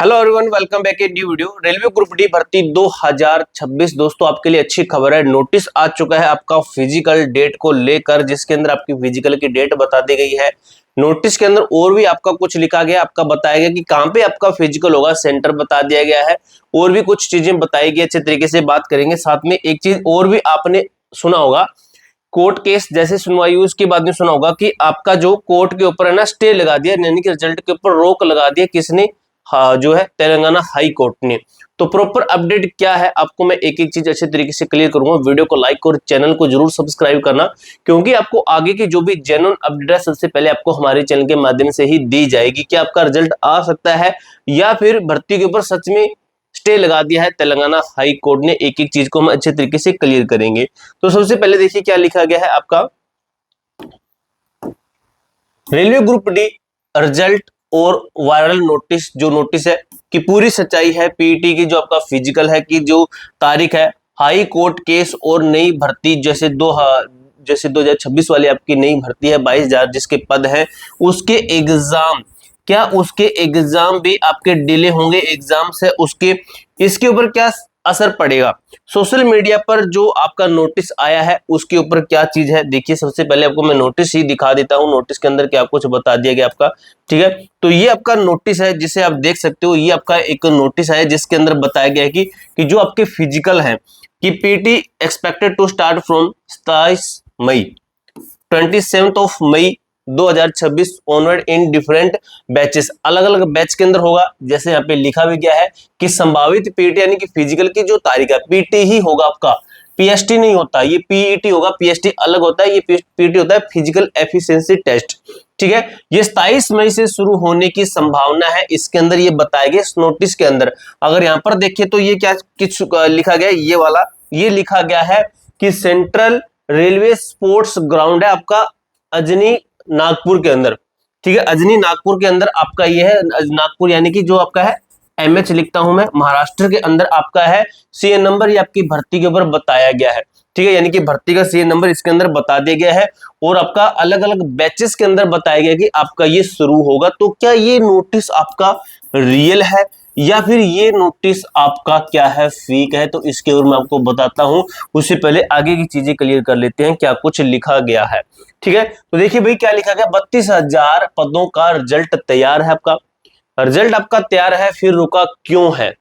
Hello everyone, welcome back a new video. Railway group D भर्ती 2026 दोस्तों आपके लिए अच्छी खबर है। नोटिस आ चुका है आपका फिजिकल डेट को लेकर, जिसके अंदर आपकी फिजिकल की डेट बता दी गई है। नोटिस के अंदर और भी आपका कुछ लिखा गया, आपका बताया गया कि कहां पे आपका फिजिकल होगा, सेंटर बता दिया गया है। और भी कुछ चीजें बताई गई, अच्छे तरीके से बात करेंगे। साथ में एक चीज और भी आपने सुना होगा, कोर्ट केस जैसे सुनवाई हुई उसके बाद में सुना होगा कि आपका जो कोर्ट के ऊपर है ना स्टे लगा दिया, यानी कि रिजल्ट के ऊपर रोक लगा दिया। किसने? हाँ, जो है तेलंगाना हाई कोर्ट ने। तो प्रॉपर अपडेट क्या है आपको मैं एक एक चीज अच्छे तरीके से क्लियर करूंगा। वीडियो को लाइक और चैनल को जरूर सब्सक्राइब करना, क्योंकि आपको आगे की जो भी जेन्युइन अपडेट है सबसे पहले आपको हमारे चैनल के माध्यम से ही दी जाएगी कि आपका रिजल्ट आ सकता है या फिर भर्ती के ऊपर सच में स्टे लगा दिया है तेलंगाना हाई कोर्ट ने। एक एक चीज को हम अच्छे तरीके से क्लियर करेंगे। तो सबसे पहले देखिए क्या लिखा गया है आपका, रेलवे ग्रुप डी रिजल्ट और वायरल नोटिस। जो नोटिस है कि पूरी सच्चाई है, पीईटी की जो आपका फिजिकल है की जो तारीख है, हाई कोर्ट केस और नई भर्ती जैसे 2026 वाली आपकी नई भर्ती है 22,000 जिसके पद है, उसके एग्जाम, क्या उसके एग्जाम भी आपके डिले होंगे? एग्जाम से उसके इसके ऊपर क्या असर पड़ेगा? सोशल मीडिया पर जो आपका नोटिस आया है उसके ऊपर क्या चीज है, देखिए सबसे पहले आपको मैं नोटिस ही दिखा देता हूं। नोटिस के अंदर क्या कुछ बता दिया गया आपका, ठीक है। तो ये आपका नोटिस है जिसे आप देख सकते हो। ये आपका एक नोटिस है जिसके अंदर बताया गया है कि जो आपके फिजिकल है कि PT expected to start from 27 May 27 2026 onward in different batches, अलग अलग बैच के अंदर होगा। जैसे यहाँ पे लिखा भी गया है कि संभावित पीटी यानी कि फिजिकल की जो तारीख है, पीटी ही होगा आपका, पीएसटी नहीं होता, ये पीईटी होगा। पीएसटी अलग होता है, ये पीटी होता है फिजिकल एफिशिएंसी टेस्ट, ठीक है। ये 27 मई से शुरू होने की संभावना है, इसके अंदर ये बताया गया इस नोटिस के अंदर। अगर यहाँ पर देखें तो ये क्या किस लिखा गया, ये वाला ये लिखा गया है कि सेंट्रल रेलवे स्पोर्ट्स ग्राउंड है आपका अजनी नागपुर के अंदर, ठीक है। अजनी नागपुर के अंदर आपका ये है, नागपुर यानी कि जो आपका है एमएच लिखता हूं मैं, महाराष्ट्र के अंदर आपका है। सीएन नंबर ये आपकी भर्ती के ऊपर बताया गया है, ठीक है, यानी कि भर्ती का सीएन नंबर इसके अंदर बता दिया गया है। और आपका अलग अलग बैचेस के अंदर बताया गया कि आपका ये शुरू होगा। तो क्या ये नोटिस आपका रियल है या फिर ये नोटिस आपका क्या है, फेक है? तो इसके ऊपर मैं आपको बताता हूं। उससे पहले आगे की चीजें क्लियर कर लेते हैं, क्या कुछ लिखा गया है, ठीक है। तो देखिए भाई क्या लिखा गया, 32,000 पदों का रिजल्ट तैयार है आपका। रिजल्ट आपका तैयार है, फिर रुका क्यों है?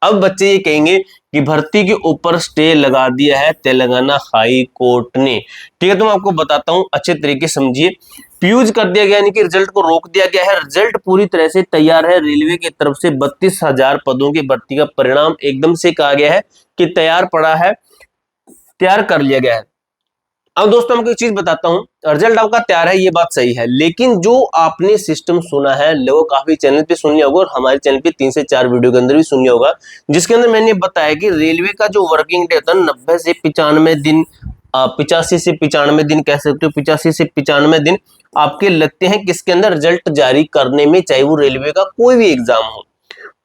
अब बच्चे ये कहेंगे कि भर्ती के ऊपर स्टे लगा दिया है तेलंगाना हाई कोर्ट ने, ठीक है। तो मैं आपको बताता हूं, अच्छे तरीके समझिए। फ्यूज कर दिया गया यानी कि रिजल्ट को रोक दिया गया है। रिजल्ट पूरी तरह से तैयार है, रेलवे की तरफ से 32,000 पदों की भर्ती का परिणाम एकदम से कहा गया है कि तैयार पड़ा है, तैयार कर लिया गया है। अब दोस्तों मैं एक चीज बताता हूं, रिजल्ट आपका तैयार है ये बात सही है, लेकिन जो आपने सिस्टम सुना है वो काफी चैनल पे सुन लिया होगा और हमारे चैनल पे 3 से 4 वीडियो के अंदर भी सुन लिया होगा, जिसके अंदर मैंने बताया कि रेलवे का जो वर्किंग डे होता है 90 से 95 दिन, 85 से 95 दिन कह सकते हो, 85 से 95 दिन आपके लगते हैं किसके अंदर, रिजल्ट जारी करने में, चाहे वो रेलवे का कोई भी एग्जाम हो।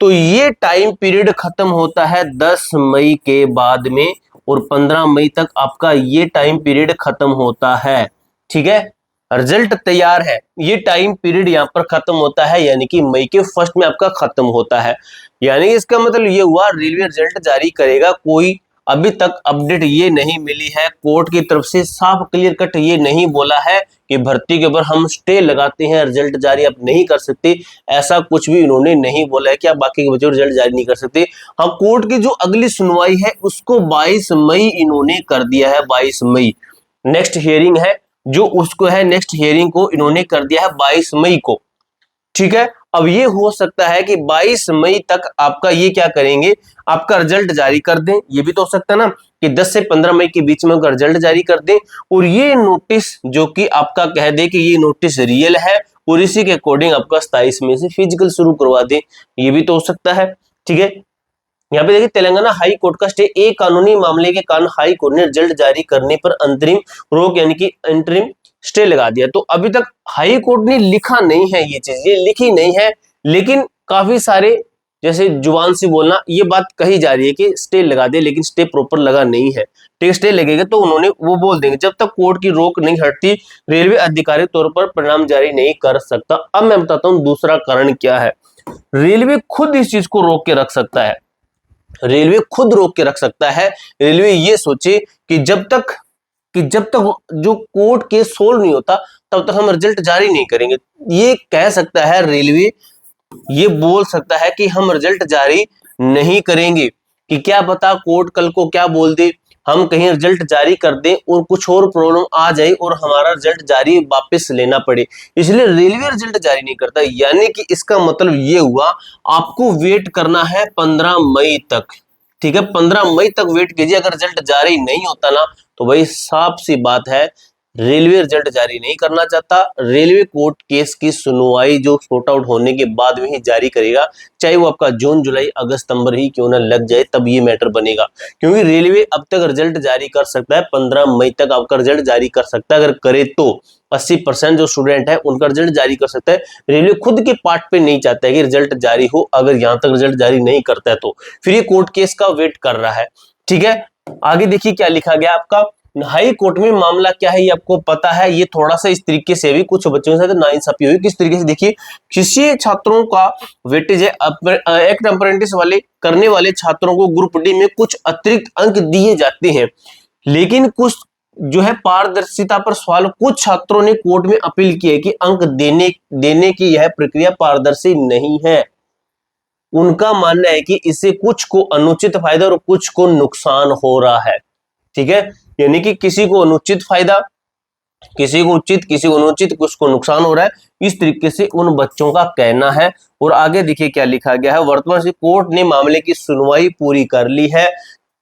तो ये टाइम पीरियड खत्म होता है 10 मई के बाद में और 15 मई तक आपका ये टाइम पीरियड खत्म होता है, ठीक है। रिजल्ट तैयार है, ये टाइम पीरियड यहां पर खत्म होता है, यानी कि मई के फर्स्ट में आपका खत्म होता है। यानी इसका मतलब ये हुआ रेलवे रिजल्ट जारी करेगा, कोई अभी तक अपडेट ये नहीं मिली है कोर्ट की तरफ से, साफ क्लियर कट ये नहीं बोला है कि भर्ती के ऊपर हम स्टे लगाते हैं, रिजल्ट जारी आप नहीं कर सकते। ऐसा कुछ भी इन्होंने नहीं बोला है कि आप बाकी के बच्चों रिजल्ट जारी नहीं कर सकते। हाँ, कोर्ट की जो अगली सुनवाई है उसको 22 मई इन्होंने कर दिया है। 22 मई नेक्स्ट हियरिंग है जो उसको है, नेक्स्ट हियरिंग को इन्होंने कर दिया है 22 मई को, ठीक है। अब ये हो सकता है कि 22 मई तक आपका ये क्या करेंगे, आपका रिजल्ट जारी कर दें। ये भी तो हो सकता है ना कि 10 से 15 मई के बीच में उनका रिजल्ट जारी कर दें और ये नोटिस जो कि आपका कह दे कि ये नोटिस रियल है और इसी के अकॉर्डिंग आपका 27 मई से फिजिकल शुरू करवा दें। ये भी तो हो सकता है, ठीक है। यहाँ पे देखिए तेलंगाना हाई कोर्ट का स्टे, एक कानूनी मामले के कारण हाई कोर्ट ने रिजल्ट जारी करने पर अंतरिम रोक यानी कि इंटरिम स्टे लगा दिया। तो अभी तक हाई कोर्ट ने लिखा नहीं है, ये चीज ये लिखी नहीं है, लेकिन काफी सारे जैसे जुबान से बोलना ये बात कही जा रही है कि स्टे लगा दे, लेकिन स्टे प्रॉपर लगा नहीं है, ठीक है। स्टे लगेगा तो उन्होंने वो बोल देंगे, जब तक कोर्ट की रोक नहीं हटती रेलवे आधिकारिक तौर पर परिणाम जारी नहीं कर सकता। अब मैं बताता हूँ दूसरा कारण क्या है। रेलवे खुद इस चीज को रोक के रख सकता है, रेलवे खुद रोक के रख सकता है। रेलवे ये सोचे कि जब तक जो कोर्ट केस सोल्व नहीं होता तब तक हम रिजल्ट जारी नहीं करेंगे। ये कह सकता है रेलवे, ये बोल सकता है कि हम रिजल्ट जारी नहीं करेंगे, कि क्या पता कोर्ट कल को क्या बोल दे, हम कहीं रिजल्ट जारी कर दें और कुछ और प्रॉब्लम आ जाए और हमारा रिजल्ट जारी वापस लेना पड़े, इसलिए रेलवे रिजल्ट जारी नहीं करता। यानी कि इसका मतलब ये हुआ आपको वेट करना है 15 मई तक, ठीक है, 15 मई तक वेट कीजिए। अगर रिजल्ट जारी नहीं होता ना तो भाई साफ सी बात है रेलवे रिजल्ट जारी नहीं करना चाहता। रेलवे कोर्ट केस की सुनवाई जो सॉर्ट आउट होने के बाद में ही जारी करेगा, चाहे वो आपका जून जुलाई अगस्त सितंबर ही क्यों ना लग जाए, तब ये मैटर बनेगा। क्योंकि रेलवे अब तक रिजल्ट जारी कर सकता है, 15 मई तक आपका रिजल्ट जारी कर सकता है। अगर करे तो 80% जो स्टूडेंट है उनका रिजल्ट जारी कर सकता है। रेलवे खुद के पार्ट पे नहीं चाहता है कि रिजल्ट जारी हो, अगर यहां तक रिजल्ट जारी नहीं करता है तो फिर ये कोर्ट केस का वेट कर रहा है। ठीक है, आगे देखिए क्या लिखा गया आपका। हाई कोर्ट में मामला क्या है ये आपको पता है। ये थोड़ा सा इस तरीके से भी कुछ बच्चों के साथ नाइंसाफी हुई। किस तरीके से देखिए, किसी छात्रों का वेटेज है एक्ट अप्रेंटिस वाले करने वाले छात्रों को ग्रुप डी में कुछ अतिरिक्त अंक दिए जाते हैं, लेकिन कुछ जो है पारदर्शिता पर सवाल, कुछ छात्रों ने कोर्ट में अपील की है कि अंक देने की यह प्रक्रिया पारदर्शी नहीं है। उनका मानना है कि इससे कुछ को अनुचित फायदा और कुछ को नुकसान हो रहा है। ठीक है, यानी कि किसी को अनुचित फायदा, किसी को उचित, किसी को अनुचित, कुछ को नुकसान हो रहा है, इस तरीके से उन बच्चों का कहना है। और आगे देखिए क्या लिखा गया है। वर्तमान से कोर्ट ने मामले की सुनवाई पूरी कर ली है,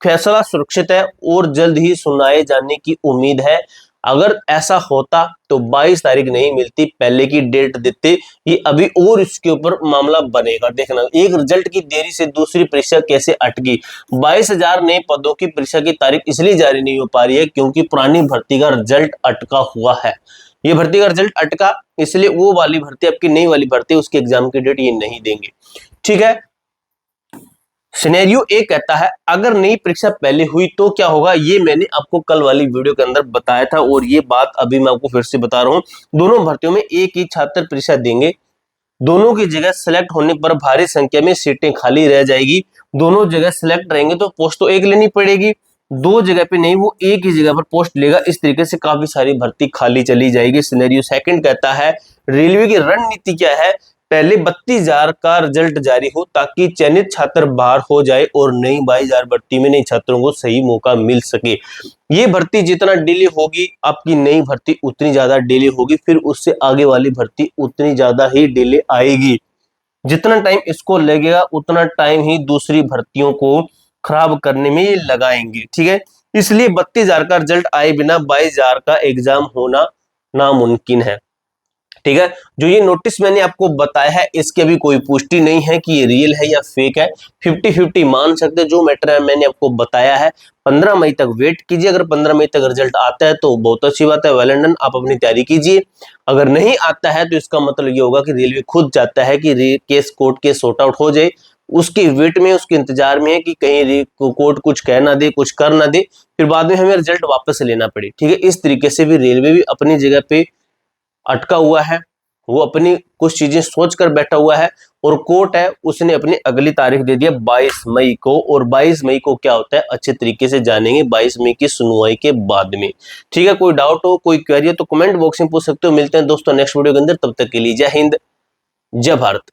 फैसला सुरक्षित है और जल्द ही सुनाए जाने की उम्मीद है। अगर ऐसा होता तो 22 तारीख नहीं मिलती, पहले की डेट देते, ये अभी और इसके ऊपर मामला बनेगा। देखना एक रिजल्ट की देरी से दूसरी परीक्षा कैसे अटकी। 22,000 नए पदों की परीक्षा की तारीख इसलिए जारी नहीं हो पा रही है क्योंकि पुरानी भर्ती का रिजल्ट अटका हुआ है। ये भर्ती का रिजल्ट अटका, इसलिए वो वाली भर्ती, आपकी नई वाली भर्ती, उसके एग्जाम की डेट ये नहीं देंगे। ठीक है, सिनेरियो ए कहता है अगर नई परीक्षा पहले हुई तो क्या होगा। ये मैंने आपको कल वाली वीडियो के अंदर बताया था और ये बात अभी मैं आपको फिर से बता रहा हूं। दोनों भर्तियों में एक ही छात्र परीक्षा देंगे, दोनों की जगह सिलेक्ट होने पर भारी संख्या में सीटें खाली रह जाएगी। दोनों जगह सिलेक्ट रहेंगे तो पोस्ट तो एक लेनी पड़ेगी, दो जगह पे नहीं, वो एक ही जगह पर पोस्ट लेगा। इस तरीके से काफी सारी भर्ती खाली चली जाएगी। सिनेरियो सेकंड कहता है रेलवे की रणनीति क्या है, पहले 32,000 का रिजल्ट जारी हो ताकि चयनित छात्र बाहर हो जाए और नई 22,000 भर्ती में नए छात्रों को सही मौका मिल सके। ये भर्ती जितना डिले होगी, आपकी नई भर्ती उतनी ज्यादा डिले होगी, फिर उससे आगे वाली भर्ती उतनी ज्यादा ही डिले आएगी। जितना टाइम इसको लगेगा उतना टाइम ही दूसरी भर्तियों को खराब करने में ये लगाएंगे। ठीक है, इसलिए 32,000 का रिजल्ट आए बिना 22,000 का एग्जाम होना नामुमकिन है। ठीक है, जो ये नोटिस मैंने आपको बताया है इसकी अभी कोई पुष्टि नहीं है कि ये रियल है या फेक है। 50-50 मान सकते हैं। जो मैटर है मैंने आपको बताया है। 15 मई तक वेट कीजिए। अगर 15 मई तक रिजल्ट आता है तो बहुत अच्छी बात है, वेल एंड डन, आप अपनी तैयारी कीजिए। अगर नहीं आता है तो इसका मतलब ये होगा कि रेलवे खुद चाहता है कि case court case sort out हो जाए, उसके वेट में, उसके इंतजार में है कि कहीं कोर्ट कुछ कह ना दे, कुछ कर ना दे, फिर बाद में हमें रिजल्ट वापस लेना पड़े। ठीक है, इस तरीके से भी रेलवे भी अपनी जगह पे अटका हुआ है, वो अपनी कुछ चीजें सोच कर बैठा हुआ है। और कोर्ट है उसने अपनी अगली तारीख दे दिया 22 मई को, और 22 मई को क्या होता है अच्छे तरीके से जानेंगे 22 मई की सुनवाई के बाद में। ठीक है, कोई डाउट हो, कोई क्वेरी हो तो कमेंट बॉक्स में पूछ सकते हो। मिलते हैं दोस्तों नेक्स्ट वीडियो के अंदर, तब तक के लिए जय हिंद, जय भारत।